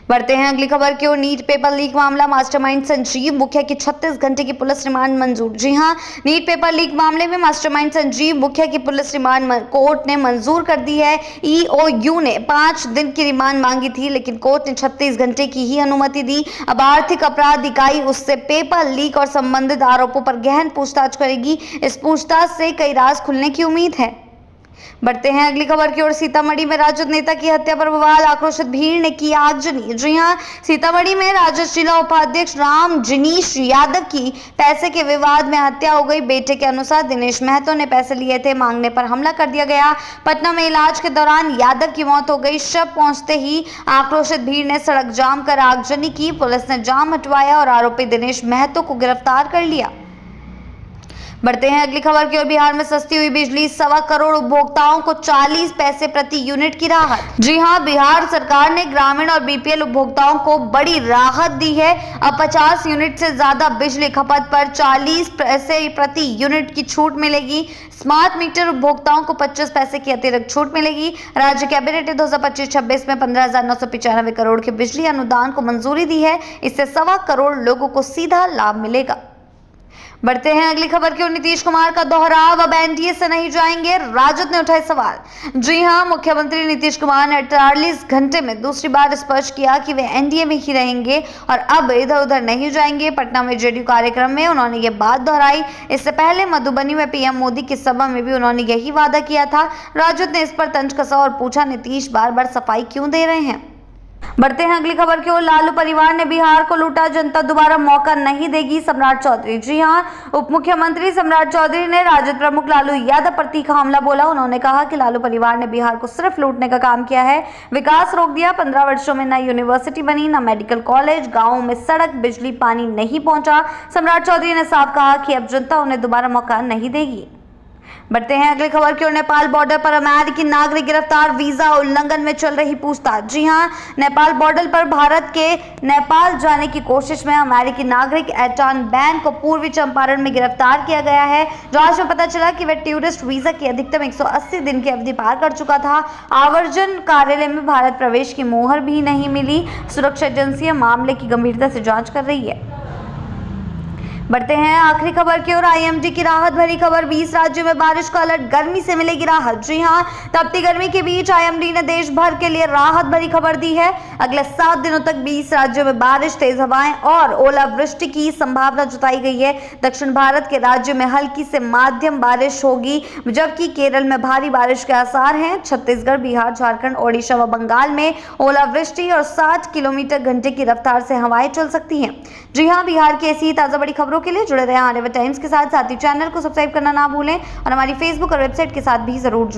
बढ़ते हैं अगली खबर की ओर। नीट पेपर लीक मामला, मास्टरमाइंड संजीव मुखिया की 36 घंटे की पुलिस रिमांड मंजूर। जी हां, नीट पेपर लीक मामले में मास्टरमाइंड संजीव मुखिया की पुलिस रिमांड कोर्ट ने मंजूर कर दी है। ईओयू ने 5 दिन की रिमांड मांगी थी, लेकिन कोर्ट ने 36 घंटे की ही अनुमति दी। अब आर्थिक अपराध इकाई उससे पेपर लीक और संबंधित आरोपों पर गहन पूछताछ करेगी। इस पूछताछ से कई राज खुलने की उम्मीद है। बढ़ते हैं अगली खबर की ओर। सीतामढ़ी में राजद नेता की हत्या पर बवाल, आक्रोशित भीड़ ने की आगजनी। जी हां, सीतामढ़ी में राजद जिला उपाध्यक्ष राम जिनीश यादव की पैसे के विवाद में हत्या हो गई। बेटे के अनुसार दिनेश महतो ने पैसे लिए थे, मांगने पर हमला कर दिया गया। पटना में इलाज के दौरान यादव की मौत हो गई। शव पहुंचते ही आक्रोशित भीड़ ने सड़क जाम कर आगजनी की। पुलिस ने जाम हटवाया और आरोपी दिनेश महतो को गिरफ्तार कर लिया। बढ़ते हैं अगली खबर की ओर। बिहार में सस्ती हुई बिजली, 1.25 करोड़ उपभोक्ताओं को 40 पैसे प्रति यूनिट की राहत। जी हां, बिहार सरकार ने ग्रामीण और बीपीएल उपभोक्ताओं को बड़ी राहत दी है। अब 50 यूनिट से ज्यादा बिजली खपत पर 40 पैसे प्रति यूनिट की छूट मिलेगी। स्मार्ट मीटर उपभोक्ताओं को 25 पैसे की अतिरिक्त छूट मिलेगी। राज्य कैबिनेट ने 2025-26 में 15,995 करोड़ के बिजली अनुदान को मंजूरी दी है। इससे 1.25 करोड़ लोगों को सीधा लाभ मिलेगा। बढ़ते हैं अगली खबर की ओर। नीतीश कुमार का दोहराव, अब एनडीए से नहीं जाएंगे, राजद ने उठाए सवाल। जी हां, मुख्यमंत्री नीतीश कुमार ने 48 घंटे में दूसरी बार स्पष्ट किया कि वे एनडीए में ही रहेंगे और अब इधर उधर नहीं जाएंगे। पटना में जेडीयू कार्यक्रम में उन्होंने ये बात दोहराई। इससे पहले मधुबनी में पीएम मोदी की सभा में भी उन्होंने यही वादा किया था। राजद ने इस पर तंज कसा और पूछा, नीतीश बार बार सफाई क्यों दे रहे हैं। बढ़ते हैं अगली खबर की ओर। लालू परिवार ने बिहार को लूटा, जनता दोबारा मौका नहीं देगी, सम्राट चौधरी। जी हां, उप मुख्यमंत्री सम्राट चौधरी ने राजद प्रमुख लालू यादव पर तीखा हमला बोला। उन्होंने कहा कि लालू परिवार ने बिहार को सिर्फ लूटने का काम किया है, विकास रोक दिया। 15 वर्षों में न यूनिवर्सिटी बनी, न मेडिकल कॉलेज, गाँवों में सड़क, बिजली, पानी नहीं पहुंचा। सम्राट चौधरी ने साफ कहा कि अब जनता उन्हें दोबारा मौका नहीं देगी। बढ़ते हैं अगली खबर की ओर। नेपाल बॉर्डर पर अमेरिकी नागरिक गिरफ्तार, वीजा उल्लंघन में चल रही पूछताछ। जी हां, नेपाल बॉर्डर पर भारत के नेपाल जाने की कोशिश में अमेरिकी नागरिक एटान बैन को पूर्वी चंपारण में गिरफ्तार किया गया है। जांच में पता चला कि वह टूरिस्ट वीजा की अधिकतम 180 दिन की अवधि पार कर चुका था। आवर्जन कार्यालय में भारत प्रवेश की मोहर भी नहीं मिली। सुरक्षा एजेंसियां मामले की गंभीरता से जाँच कर रही है। बढ़ते हैं आखिरी खबर की ओर। आईएमडी की राहत भरी खबर, 20 राज्यों में बारिश का अलर्ट, गर्मी से मिलेगी राहत। जी हां, तपती गर्मी के बीच आईएमडी ने देश भर के लिए राहत भरी खबर दी है। अगले 7 दिनों तक 20 राज्यों में बारिश, तेज हवाएं और ओलावृष्टि की संभावना जताई गई है। दक्षिण भारत के राज्यों में हल्की से माध्यम बारिश होगी, जबकि केरल में भारी बारिश के आसार हैं। छत्तीसगढ़, बिहार, झारखंड, ओडिशा व बंगाल में ओलावृष्टि और 60 किलोमीटर घंटे की रफ्तार से हवाएं चल सकती हैं। जी हां, बिहार की ऐसी ताजा बड़ी खबरों के लिए जुड़े रहें आने वाले टाइम्स के साथ ही चैनल को सब्सक्राइब करना ना भूलें और हमारी फेसबुक और वेबसाइट के साथ भी जरूर जुड़ें।